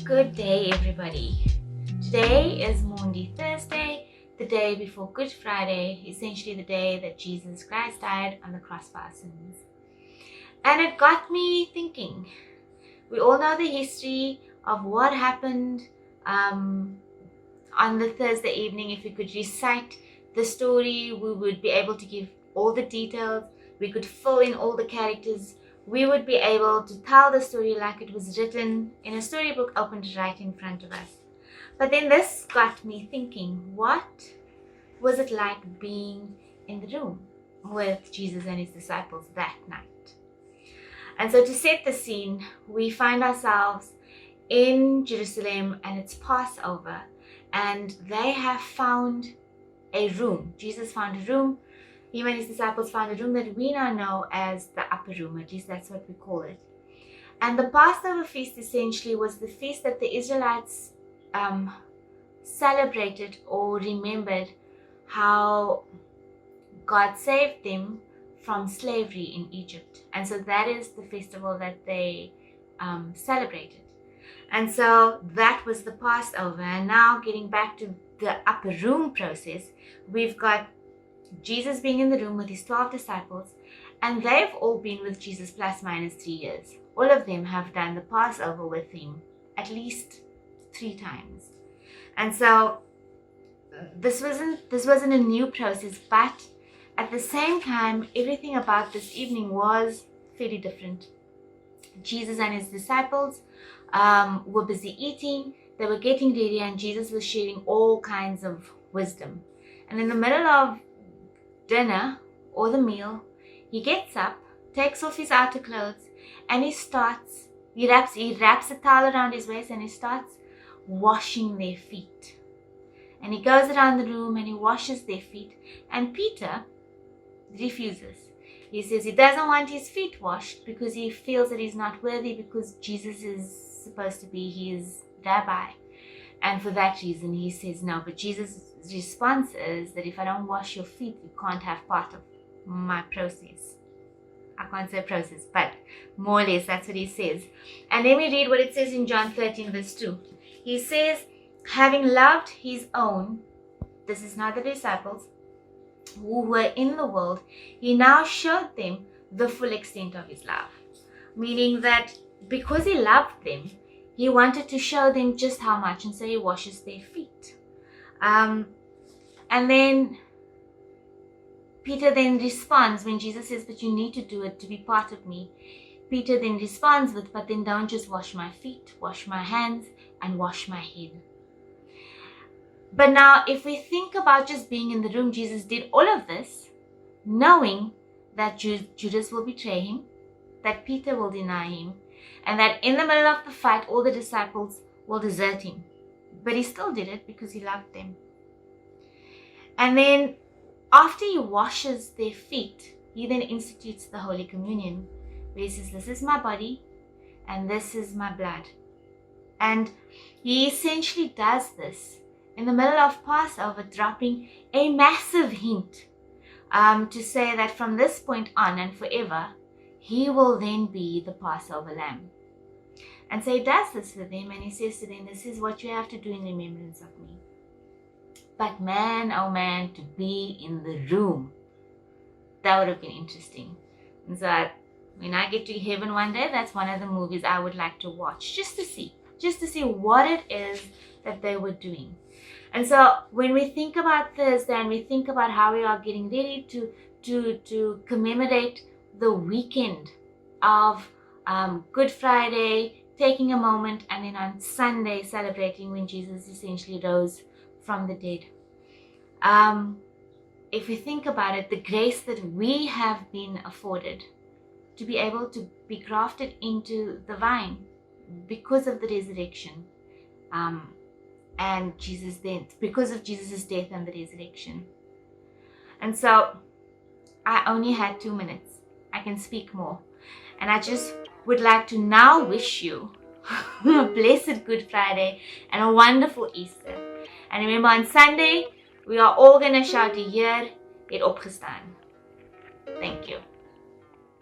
Good day, everybody. Today is Maundy Thursday, the day before Good Friday, essentially the day that Jesus Christ died on the cross for our sins. And it got me thinking. We all know the history of what happened on the Thursday evening. If we could recite the story, we would be able to give all the details. We could fill in all the characters. We would be able to tell the story like it was written in a storybook opened right in front of us. But then this got me thinking, what was it like being in the room with Jesus and his disciples that night? And so to set the scene, we find ourselves in Jerusalem and it's Passover, and they have found a room. Jesus found a room. Him and his disciples found a room that we now know as the upper room, at least that's what we call it. And the Passover feast essentially was the feast that the Israelites celebrated or remembered how God saved them from slavery in Egypt. And so that is the festival that they celebrated. And so that was the Passover. And now getting back to the upper room process, we've got Jesus being in the room with his 12 disciples, and they've all been with Jesus plus minus 3 years. All of them have done the Passover with him at least 3 times. And so this wasn't a new process, but at the same time, everything about this evening was fairly different. Jesus and his disciples were busy eating, they were getting ready, and Jesus was sharing all kinds of wisdom. And in the middle of dinner or the meal, he gets up, takes off his outer clothes, and he wraps a towel around his waist and he starts washing their feet. And he goes around the room and he washes their feet. And Peter refuses. He says he doesn't want his feet washed because he feels that he's not worthy, because Jesus is supposed to be his rabbi. And for that reason, he says no. But Jesus' response is that if I don't wash your feet, you can't have part of my process. I can't say process, but more or less that's what he says. And let me read what it says in John 13 verse 2. He says, having loved his own, this is not the disciples, who were in the world, he now showed them the full extent of his love. Meaning that because he loved them, he wanted to show them just how much, and so he washes their feet. And then Peter then responds when Jesus says, but you need to do it to be part of me. Peter then responds with, but then don't just wash my feet, wash my hands and wash my head. But now if we think about just being in the room, Jesus did all of this knowing that Judas will betray him, that Peter will deny him, and that in the middle of the fight, all the disciples will desert him. But he still did it because he loved them. And then after he washes their feet, he then institutes the Holy Communion, where he says, this is my body and this is my blood. And he essentially does this in the middle of Passover, dropping a massive hint to say that from this point on and forever, he will then be the Passover lamb. And so he does this with them, and he says to them, this is what you have to do in remembrance of me. But man, oh man, to be in the room, that would have been interesting. And so when I get to heaven one day, that's one of the movies I would like to watch, just to see what it is that they were doing. And so when we think about Thursday and we think about how we are getting ready to commemorate the weekend of Good Friday, taking a moment, and then on Sunday celebrating when Jesus essentially rose from the dead. If we think about it, the grace that we have been afforded to be able to be grafted into the vine because of the resurrection, and Jesus' death, because of Jesus' death and the resurrection. And so I only had 2 minutes. I can speak more. And I just would like to now wish you a blessed Good Friday and a wonderful Easter. And remember, on Sunday, we are all going to shout a year het opgestaan.